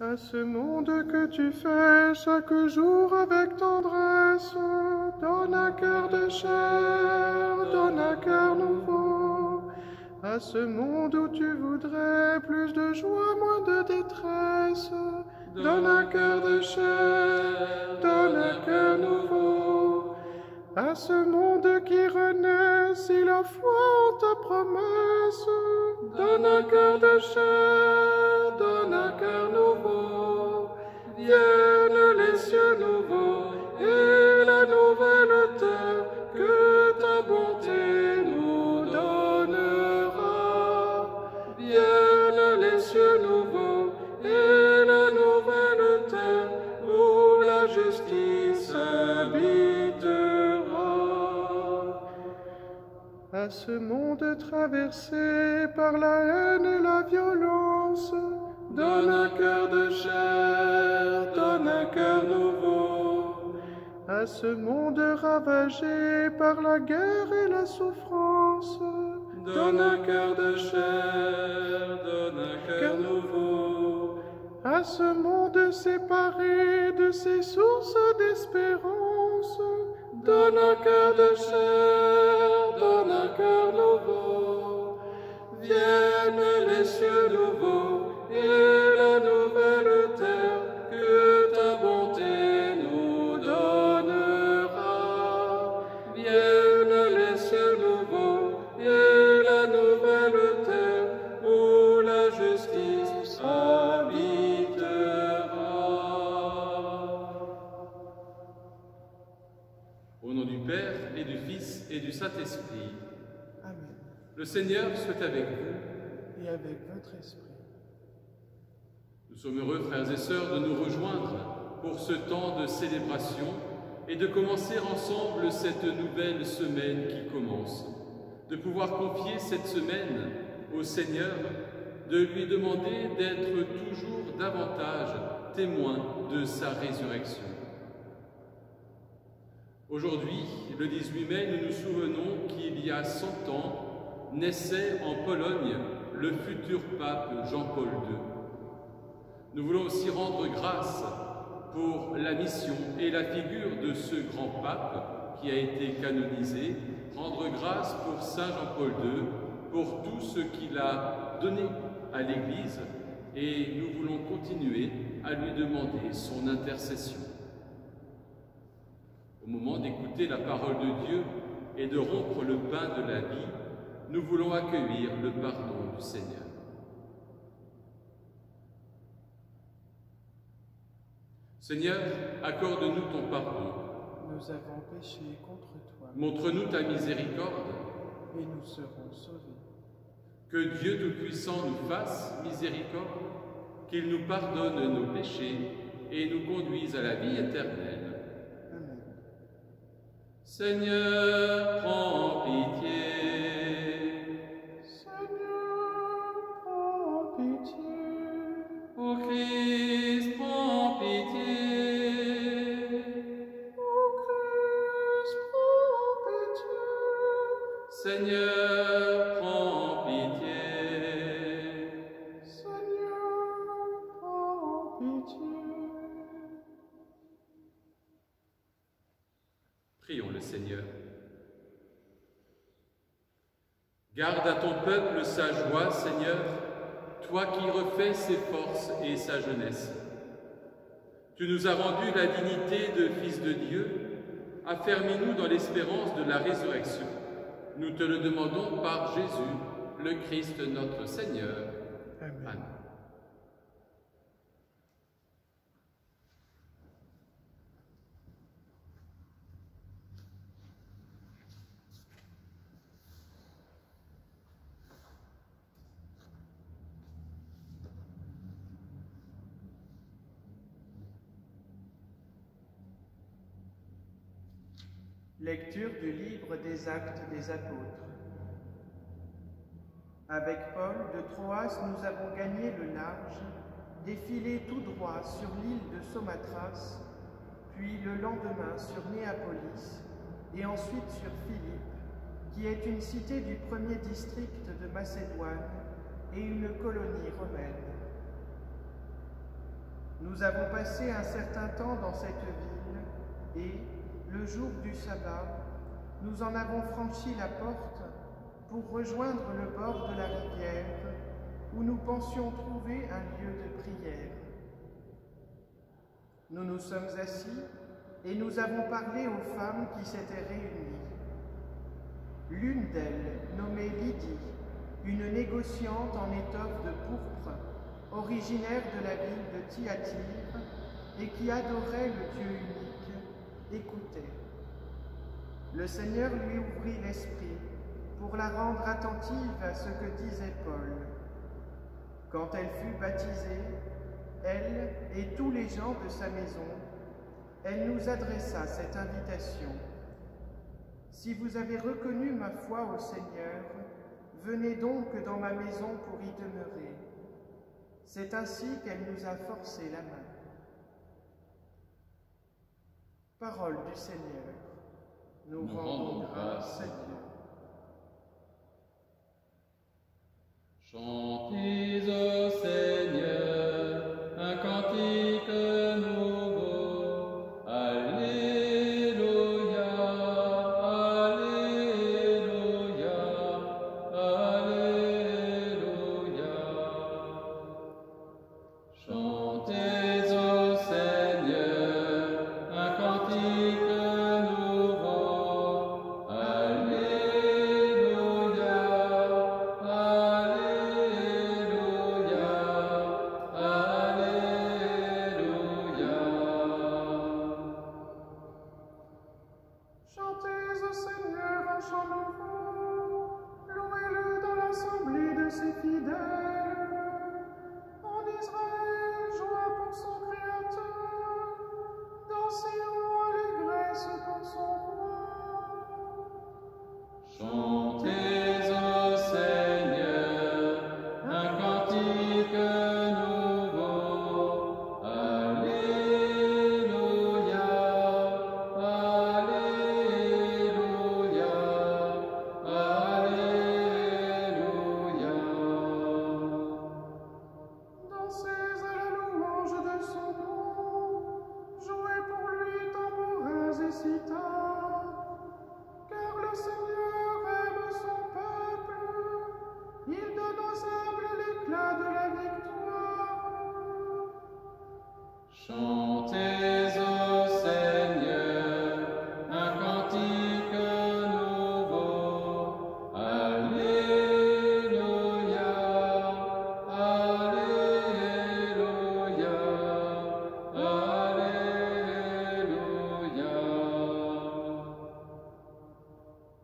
À ce monde que tu fais chaque jour avec tendresse, donne un cœur de chair, donne un cœur nouveau. À ce monde où tu voudrais plus de joie, moins de détresse, donne un cœur de chair, donne un cœur nouveau. À ce monde qui renaît si la foi en ta promesse, donne un cœur de chair, donne un cœur nouveau. Viennent les cieux nouveaux et la nouvelle terre que ta bonté nous donnera. Viennent les cieux nouveaux et la nouvelle terre où la justice habitera. À ce monde traversé par la haine et la violence, donne un cœur de chair, donne un cœur nouveau. À ce monde ravagé par la guerre et la souffrance, donne un cœur de chair, donne un cœur nouveau. À ce monde séparé de ses sources d'espérance, donne un cœur de chair, donne un cœur nouveau. Viennent les cieux nouveaux et la nouvelle terre que ta bonté nous donnera. Viennent les cieux nouveaux et la nouvelle terre où la justice habitera. Au nom du Père et du Fils et du Saint-Esprit. Amen. Le Seigneur soit avec vous. Et avec votre esprit. Nous sommes heureux, frères et sœurs, de nous rejoindre pour ce temps de célébration et de commencer ensemble cette nouvelle semaine qui commence. De pouvoir confier cette semaine au Seigneur, de lui demander d'être toujours davantage témoin de sa résurrection. Aujourd'hui, le 18 mai, nous nous souvenons qu'il y a 100 ans, naissait en Pologne le futur pape Jean-Paul II. Nous voulons aussi rendre grâce pour la mission et la figure de ce grand pape qui a été canonisé, rendre grâce pour Saint Jean-Paul II, pour tout ce qu'il a donné à l'Église, et nous voulons continuer à lui demander son intercession. Au moment d'écouter la parole de Dieu et de rompre le pain de la vie, nous voulons accueillir le pardon du Seigneur. Seigneur, accorde-nous ton pardon. Nous avons péché contre toi. Montre-nous ta miséricorde. Et nous serons sauvés. Que Dieu Tout-Puissant nous fasse miséricorde, qu'il nous pardonne nos péchés et nous conduise à la vie éternelle. Amen. Seigneur, prends pitié. Seigneur, prends pitié. Ô Christ, prends pitié. Ô Christ, prends pitié. Seigneur, prends pitié. Seigneur, prends pitié. Prions le Seigneur. Garde à ton peuple sa joie, Seigneur, toi qui refais ses forces et sa jeunesse. Tu nous as rendu la dignité de fils de Dieu, affermis-nous dans l'espérance de la résurrection. Nous te le demandons par Jésus, le Christ notre Seigneur. Amen. Amen. Lecture du livre des Actes des Apôtres. Avec Paul de Troas, nous avons gagné le large, défilé tout droit sur l'île de Samothrace, puis le lendemain sur Néapolis, et ensuite sur Philippe, qui est une cité du premier district de Macédoine et une colonie romaine. Nous avons passé un certain temps dans cette ville et, le jour du sabbat, nous en avons franchi la porte pour rejoindre le bord de la rivière où nous pensions trouver un lieu de prière. Nous nous sommes assis et nous avons parlé aux femmes qui s'étaient réunies. L'une d'elles, nommée Lydie, une négociante en étoffe de pourpre, originaire de la ville de Thyatire et qui adorait le Dieu unique, écoutait. Le Seigneur lui ouvrit l'esprit pour la rendre attentive à ce que disait Paul. Quand elle fut baptisée, elle et tous les gens de sa maison, elle nous adressa cette invitation. Si vous avez reconnu ma foi au Seigneur, venez donc dans ma maison pour y demeurer. C'est ainsi qu'elle nous a forcé la main. Parole du Seigneur. Nous rendons grâce à Dieu. Chantez au Seigneur un cantique nouveau. Alléluia, Alléluia, Alléluia. Chantez au Seigneur un cantique nouveau. Alléluia, Alléluia, Alléluia. Chantez au Seigneur un chant nouveau, louez-le dans l'assemblée de ses fidèles. En Israël, joie pour son Créateur, dans Sion, allégresse pour son roi. Chantez au Seigneur un cantique nouveau. Alléluia, Alléluia, Alléluia. Dansez à la louange de son nom, jouez pour lui tambourins et cithars, car le Seigneur aime son peuple, il donne aux humbles l'éclat de la victoire. Chantez au Seigneur un cantique nouveau. Alléluia, Alléluia, Alléluia.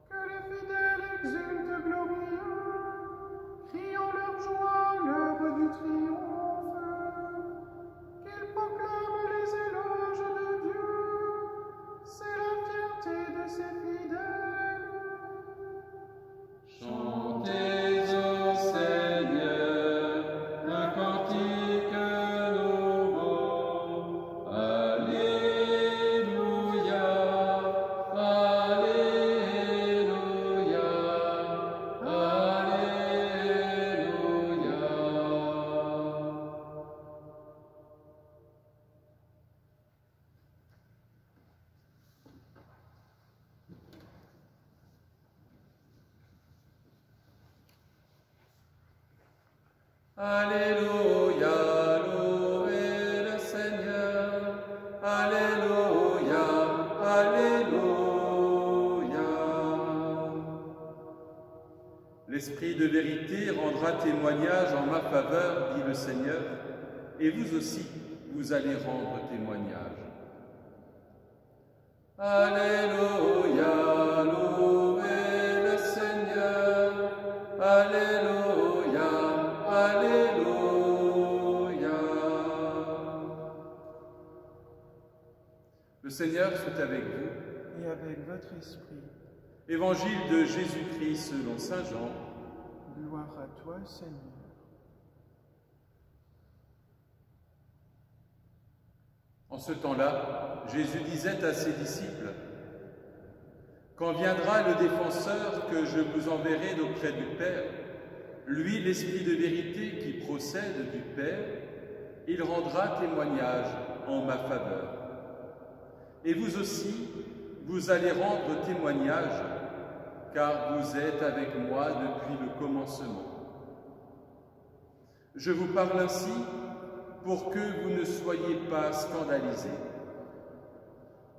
Que les fidèles exultent glorieux, criant leur joie, l'heure du triomphe, qu'ils proclament les éloges de Dieu, c'est la fierté de ses fidèles. Chantez au Seigneur un cantique nouveau. Alléluia, Alléluia, Alléluia. Alléluia, louez le Seigneur. Alléluia, Alléluia. L'Esprit de vérité rendra témoignage en ma faveur, dit le Seigneur, et vous aussi, vous allez rendre témoignage. Alléluia, louez le Seigneur. Alléluia, Alléluia. Le Seigneur soit avec vous. Et avec votre esprit, Évangile de Jésus-Christ selon saint Jean. gloire à toi, Seigneur. En ce temps-là, Jésus disait à ses disciples, « Quand viendra le défenseur que je vous enverrai d'auprès du Père, lui l'Esprit de vérité qui procède du Père, il rendra témoignage en ma faveur. Et vous aussi, vous allez rendre témoignage, car vous êtes avec moi depuis le commencement. Je vous parle ainsi pour que vous ne soyez pas scandalisés.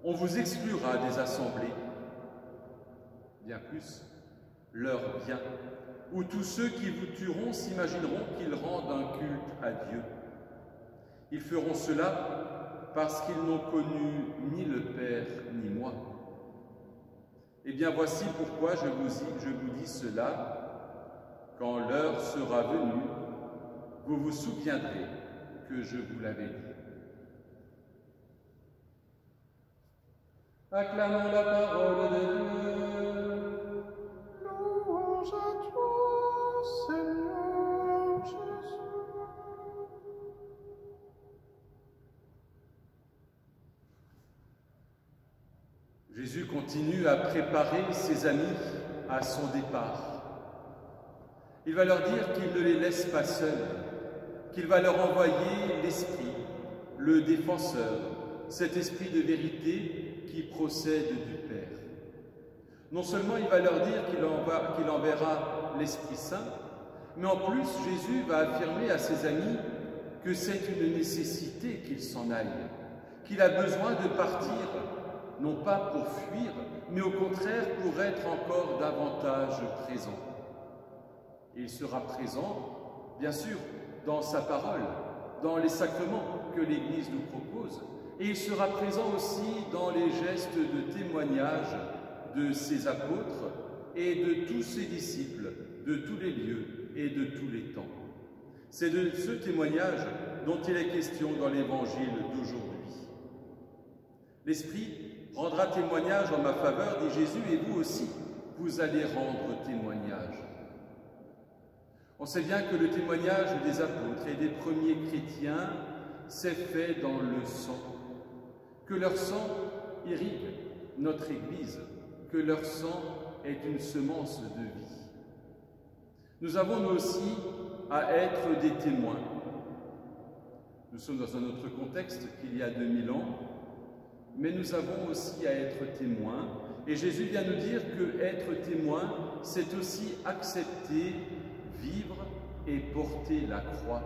On vous exclura des assemblées, bien plus, leur bien, où tous ceux qui vous tueront s'imagineront qu'ils rendent un culte à Dieu. Ils feront cela parce qu'ils n'ont connu ni le Père ni moi. Eh bien, voici pourquoi je vous dis cela. Quand l'heure sera venue, vous vous souviendrez que je vous l'avais dit. Acclamons la parole de Dieu. Louange à toi, Seigneur Jésus. Jésus continue à préparer ses amis à son départ. Il va leur dire qu'il ne les laisse pas seuls, qu'il va leur envoyer l'Esprit, le défenseur, cet esprit de vérité qui procède du Père. Non seulement il va leur dire qu'il enverra l'Esprit Saint, mais en plus Jésus va affirmer à ses amis que c'est une nécessité qu'il s'en aille, qu'il a besoin de partir, non pas pour fuir, mais au contraire pour être encore davantage présent. Et il sera présent, bien sûr, dans sa parole, dans les sacrements que l'Église nous propose, et il sera présent aussi dans les gestes de témoignage de ses apôtres et de tous ses disciples, de tous les lieux et de tous les temps. C'est de ce témoignage dont il est question dans l'Évangile d'aujourd'hui. L'Esprit rendra témoignage en ma faveur, dit Jésus, et vous aussi, vous allez rendre témoignage. On sait bien que le témoignage des apôtres et des premiers chrétiens s'est fait dans le sang, que leur sang irrigue notre Église, que leur sang est une semence de vie. Nous avons nous aussi à être des témoins. Nous sommes dans un autre contexte qu'il y a 2000 ans, mais nous avons aussi à être témoins. Et Jésus vient nous dire que être témoin, c'est aussi accepter, vivre et porter la croix.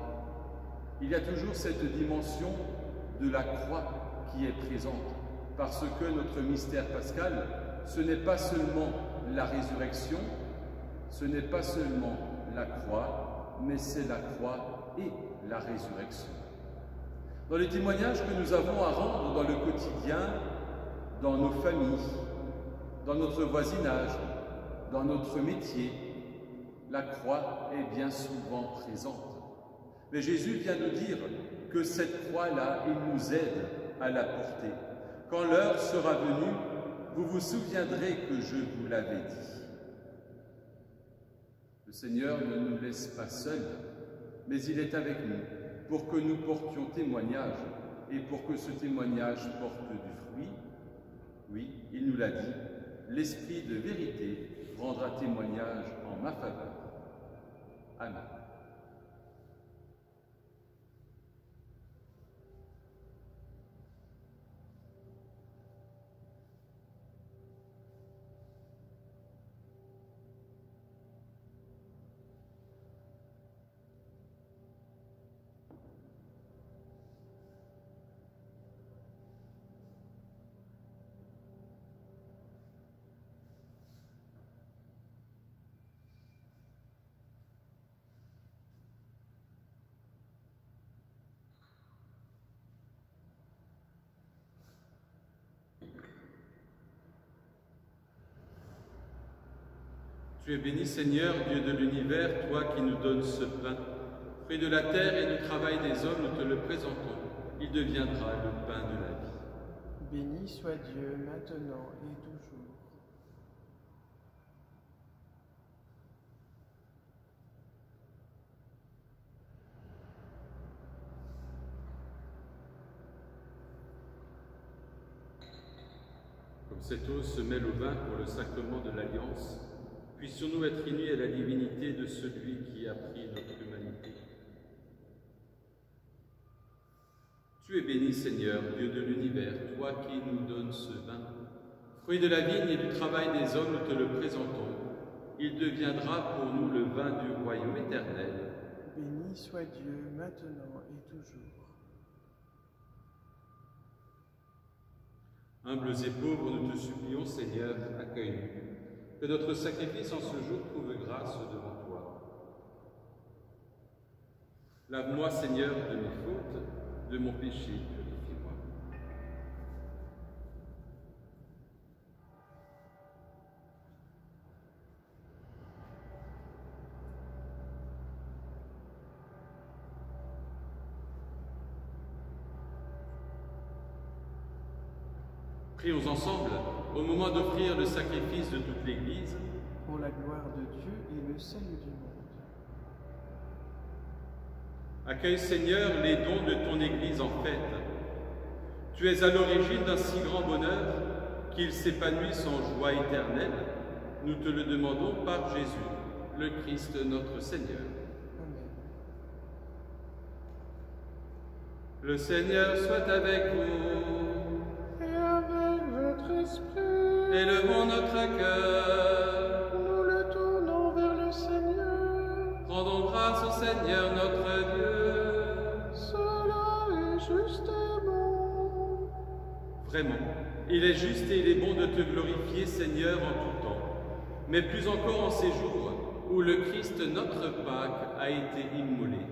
Il y a toujours cette dimension de la croix qui est présente, parce que notre mystère pascal, ce n'est pas seulement la résurrection, ce n'est pas seulement la croix, mais c'est la croix et la résurrection. Dans les témoignages que nous avons à rendre dans le quotidien, dans nos familles, dans notre voisinage, dans notre métier, la croix est bien souvent présente. Mais Jésus vient nous dire que cette croix-là, il nous aide à la porter. Quand l'heure sera venue, vous vous souviendrez que je vous l'avais dit. Le Seigneur ne nous laisse pas seuls, mais il est avec nous pour que nous portions témoignage et pour que ce témoignage porte du fruit. Oui, il nous l'a dit, l'Esprit de vérité rendra témoignage en ma faveur. Amen. Tu es béni, Seigneur, Dieu de l'univers, toi qui nous donnes ce pain. Fruit de la terre et du travail des hommes, nous te le présentons. Il deviendra le pain de la vie. Béni soit Dieu, maintenant et toujours. Comme cette eau se mêle au vin pour le sacrement de l'Alliance, puissions-nous être unis à la divinité de celui qui a pris notre humanité. Tu es béni, Seigneur, Dieu de l'univers, toi qui nous donnes ce vin. Fruit de la vigne et du travail des hommes, nous te le présentons. Il deviendra pour nous le vin du royaume éternel. Béni soit Dieu, maintenant et toujours. Humbles et pauvres, nous te supplions, Seigneur, accueille-nous. Que notre sacrifice en ce jour trouve grâce devant toi. Lave-moi, Seigneur, de mes fautes, de mon péché, purifie-moi. Prions ensemble, au moment d'offrir le sacrifice de toute l'Église, Pour la gloire de Dieu et le salut du monde. accueille, Seigneur, les dons de ton Église en fête. Tu es à l'origine d'un si grand bonheur qu'il s'épanouisse en joie éternelle. Nous te le demandons par Jésus, le Christ notre Seigneur. Amen. Le Seigneur soit avec vous. Et avec votre esprit, Élevons notre cœur. nous le tournons vers le Seigneur. Rendons grâce au Seigneur notre Dieu. Cela est juste et bon. Vraiment, il est juste et il est bon de te glorifier, Seigneur, en tout temps, mais plus encore en ces jours où le Christ, notre Pâque, a été immolé.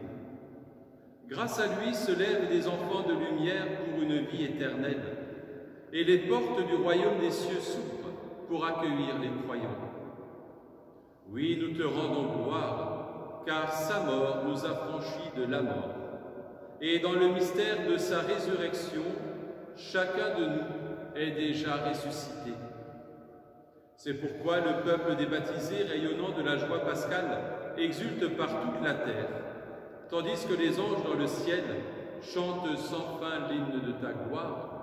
Grâce à lui se lèvent des enfants de lumière pour une vie éternelle, et les portes du royaume des cieux s'ouvrent pour accueillir les croyants. Oui, nous te rendons gloire, car sa mort nous a franchis de la mort. Et dans le mystère de sa résurrection, chacun de nous est déjà ressuscité. C'est pourquoi le peuple des baptisés, rayonnant de la joie pascale, exulte par toute la terre, tandis que les anges dans le ciel chantent sans fin l'hymne de ta gloire.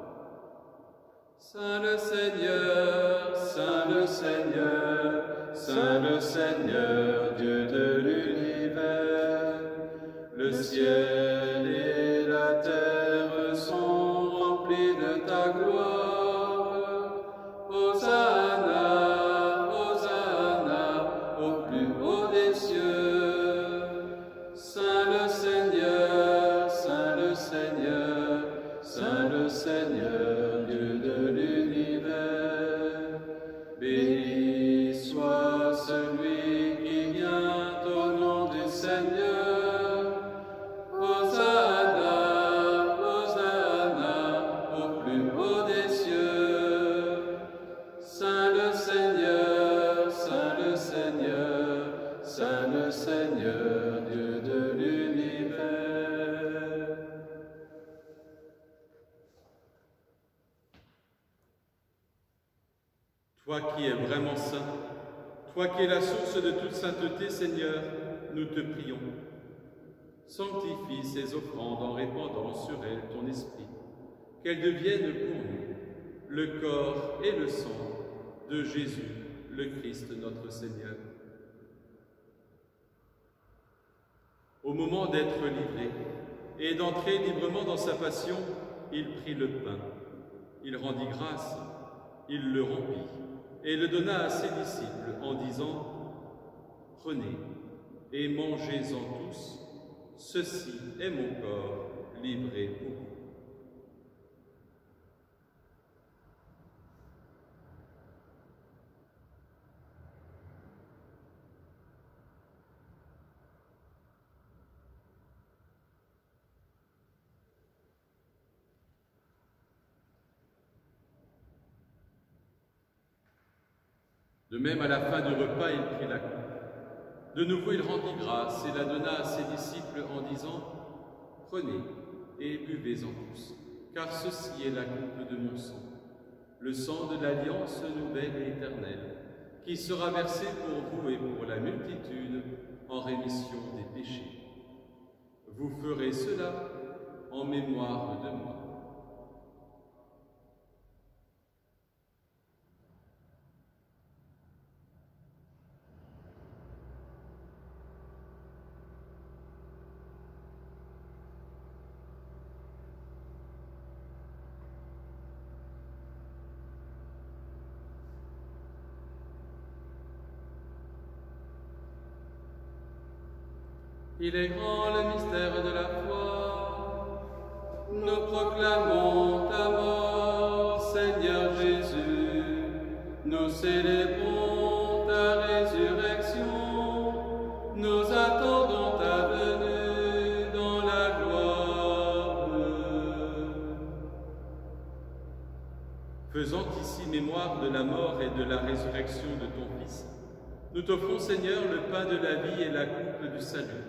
Saint le Seigneur, Saint le Seigneur, Saint le Seigneur, Dieu de l'univers, le ciel et la terre sont remplis de ta gloire. Hosanna, Hosanna, au plus haut des cieux. Saint le Seigneur, Saint le Seigneur, Saint le Seigneur, Dieu de l'univers. Béni soit celui qui vient au nom du Seigneur. Hosanna, Hosanna, au plus haut des cieux. Saint le Seigneur, Saint le Seigneur, Saint le Seigneur, Dieu de l'univers. Toi qui es vraiment saint, toi qui es la source de toute sainteté, Seigneur, nous te prions. Sanctifie ces offrandes en répandant sur elles ton esprit, qu'elles deviennent pour nous le corps et le sang de Jésus, le Christ notre Seigneur. Au moment d'être livré et d'entrer librement dans sa passion, il prit le pain, il rendit grâce, il le rompit et le donna à ses disciples en disant « Prenez et mangez-en tous, ceci est mon corps livré pour vous. » De même, à la fin du repas, il prit la coupe. De nouveau, il rendit grâce et la donna à ses disciples en disant « Prenez et buvez-en tous, car ceci est la coupe de mon sang, le sang de l'alliance nouvelle et éternelle, qui sera versé pour vous et pour la multitude en rémission des péchés. Vous ferez cela en mémoire de moi. » Il est grand le mystère de la foi. Nous proclamons ta mort, Seigneur Jésus. Nous célébrons ta résurrection. Nous attendons ta venue dans la gloire. Faisant ici mémoire de la mort et de la résurrection de ton Fils, nous t'offrons, Seigneur, le pain de la vie et la coupe du salut,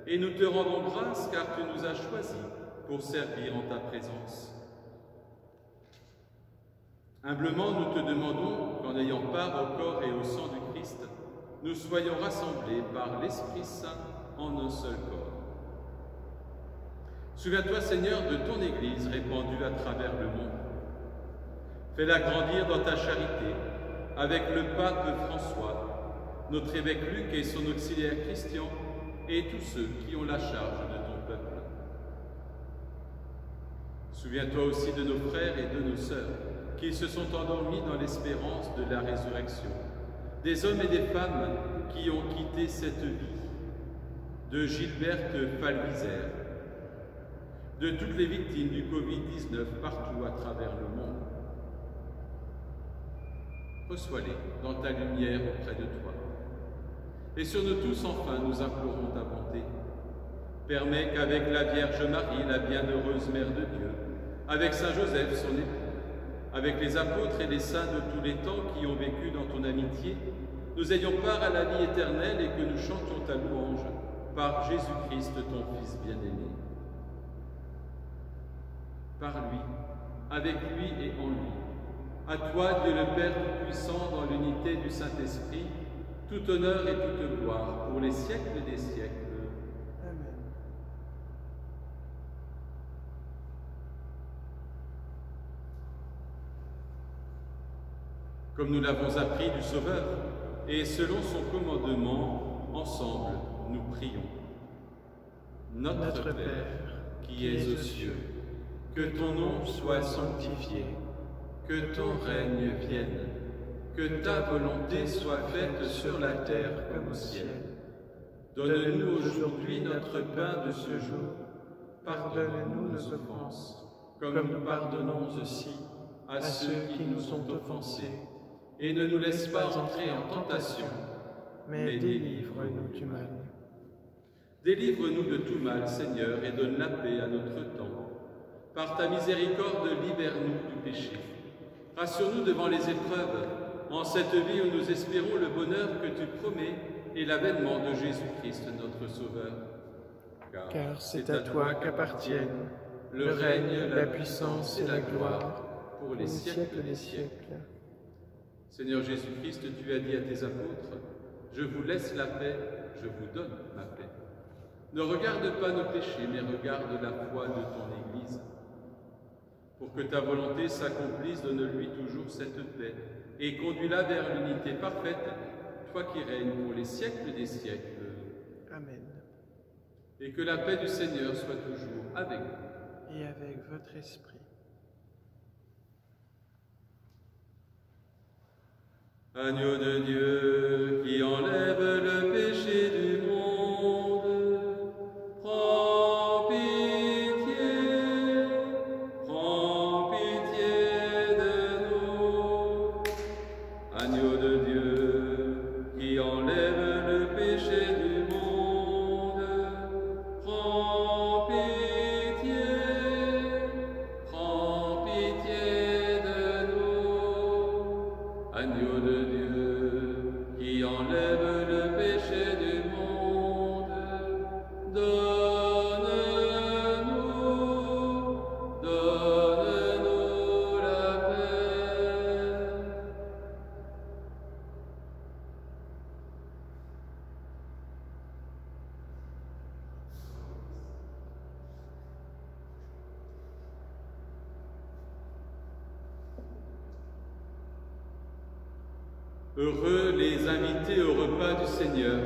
et nous te rendons grâce car tu nous as choisis pour servir en ta présence. Humblement, nous te demandons qu'en ayant part au corps et au sang du Christ, nous soyons rassemblés par l'Esprit Saint en un seul corps. Souviens-toi, Seigneur, de ton Église répandue à travers le monde. Fais-la grandir dans ta charité, avec le pape François, notre évêque Luc et son auxiliaire Christian, et tous ceux qui ont la charge de ton peuple. Souviens-toi aussi de nos frères et de nos sœurs, qui se sont endormis dans l'espérance de la résurrection, des hommes et des femmes qui ont quitté cette vie, de Gilberte Falviser, de toutes les victimes du Covid-19 partout à travers le monde. Reçois-les dans ta lumière auprès de toi. Et sur nous tous, enfin, nous implorons ta bonté. Permets qu'avec la Vierge Marie, la bienheureuse Mère de Dieu, avec Saint Joseph, son époux, avec les apôtres et les saints de tous les temps qui ont vécu dans ton amitié, nous ayons part à la vie éternelle et que nous chantions ta louange par Jésus-Christ, ton Fils bien-aimé. Par lui, avec lui et en lui, à toi, Dieu le Père Tout-Puissant, dans l'unité du Saint-Esprit, tout honneur et toute gloire pour les siècles des siècles. Amen. Comme nous l'avons appris du Sauveur, et selon son commandement, ensemble, nous prions. Notre Père, qui es aux cieux, que ton nom soit sanctifié, que ton règne vienne, que ta volonté soit faite sur la terre comme au ciel. Donne-nous aujourd'hui notre pain de ce jour. Pardonne-nous nos offenses, comme nous pardonnons aussi à ceux qui nous ont offensés. Et ne nous laisse pas entrer en tentation, mais délivre-nous du mal. Délivre-nous de tout mal, Seigneur, et donne la paix à notre temps. Par ta miséricorde, libère-nous du péché. Rassure-nous devant les épreuves, en cette vie où nous espérons le bonheur que tu promets et l'avènement de Jésus-Christ, notre Sauveur. Car c'est à toi qu'appartiennent le règne, la puissance et la gloire pour les siècles des siècles. Seigneur Jésus-Christ, tu as dit à tes apôtres, « Je vous laisse la paix, je vous donne ma paix. » Ne regarde pas nos péchés, mais regarde la foi de ton Église. Pour que ta volonté s'accomplisse, donne-lui toujours cette paix et conduis-la vers l'unité parfaite, toi qui règnes pour les siècles des siècles. Amen. Et que la paix du Seigneur soit toujours avec vous. Et avec votre esprit. Agneau de Dieu qui enlève le péché du monde, prends pitié de nous. Agneau de Dieu qui enlève le péché du monde, prends pitié de nous. Agneau de Dieu qui enlève le péché du monde, donne-nous la paix. Heureux les invités au repas du Seigneur,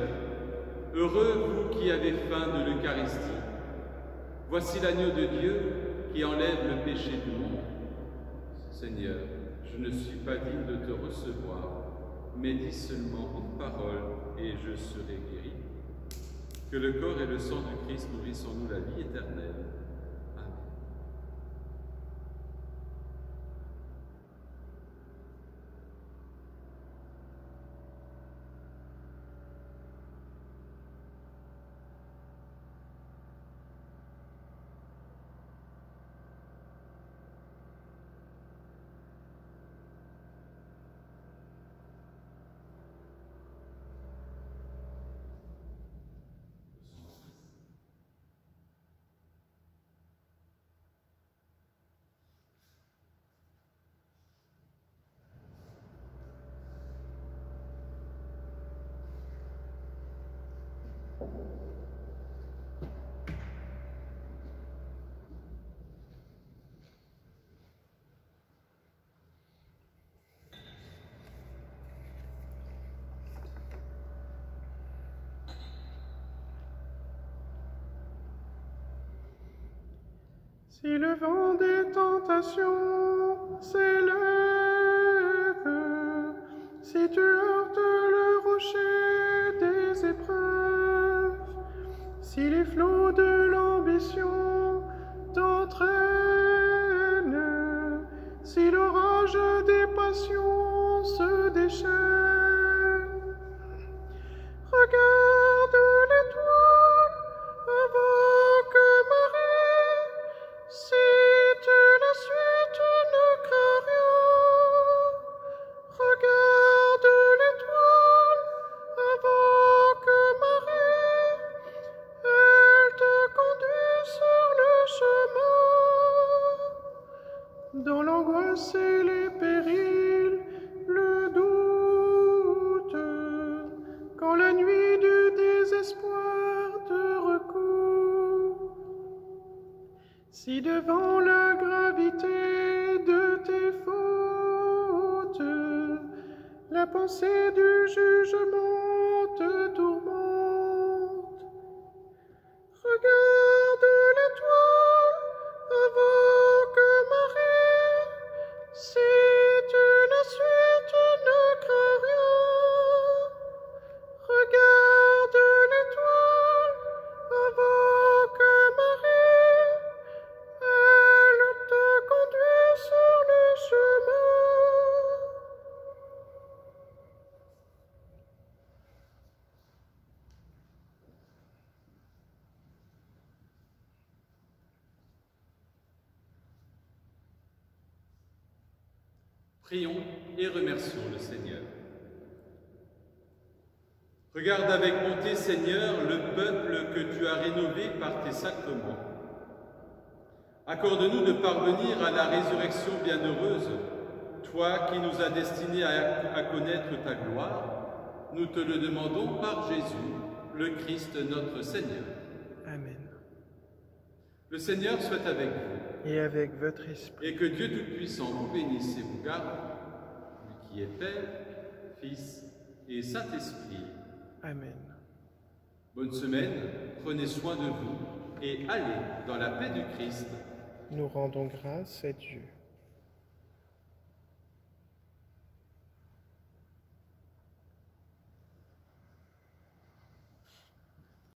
heureux vous qui avez faim de l'Eucharistie. Voici l'agneau de Dieu qui enlève le péché du monde. Seigneur, je ne suis pas digne de te recevoir, mais dis seulement une parole et je serai guéri. Que le corps et le sang du Christ nourrissent en nous la vie éternelle. Amen. Si le vent des tentations s'élève, si tu heurtes le rocher des épreuves, si les flots de l'ambition t'entraînent, si l'orage des passions se déchaîne, regarde l'étoile avant que Marie. Si tu la suis, tu ne crains rien. Regarde l'étoile avant que Marie, elle te conduit sur le chemin. Dans l'angoisse et les périls, le doute, quand la nuit du désespoir te recouvre. Si devant la gravité de tes fautes, la pensée du jugement te tourmente, regarde l'étoile avant que Marie. Si tu la suis, tu ne crains rien. Regarde l'étoile avant que Marie. Elle te conduit sur le chemin. Prions et remercions le Seigneur. Regarde avec bonté, Seigneur, le peuple que tu as rénové par tes sacrements. Accorde-nous de parvenir à la résurrection bienheureuse, toi qui nous as destinés à connaître ta gloire. Nous te le demandons par Jésus, le Christ notre Seigneur. Amen. Le Seigneur soit avec vous. Et avec votre esprit. Et que Dieu Tout-Puissant vous bénisse et vous garde, lui qui est Père, Fils et Saint-Esprit. Amen. Bonne semaine, prenez soin de vous et allez dans la paix du Christ. Nous rendons grâce à Dieu.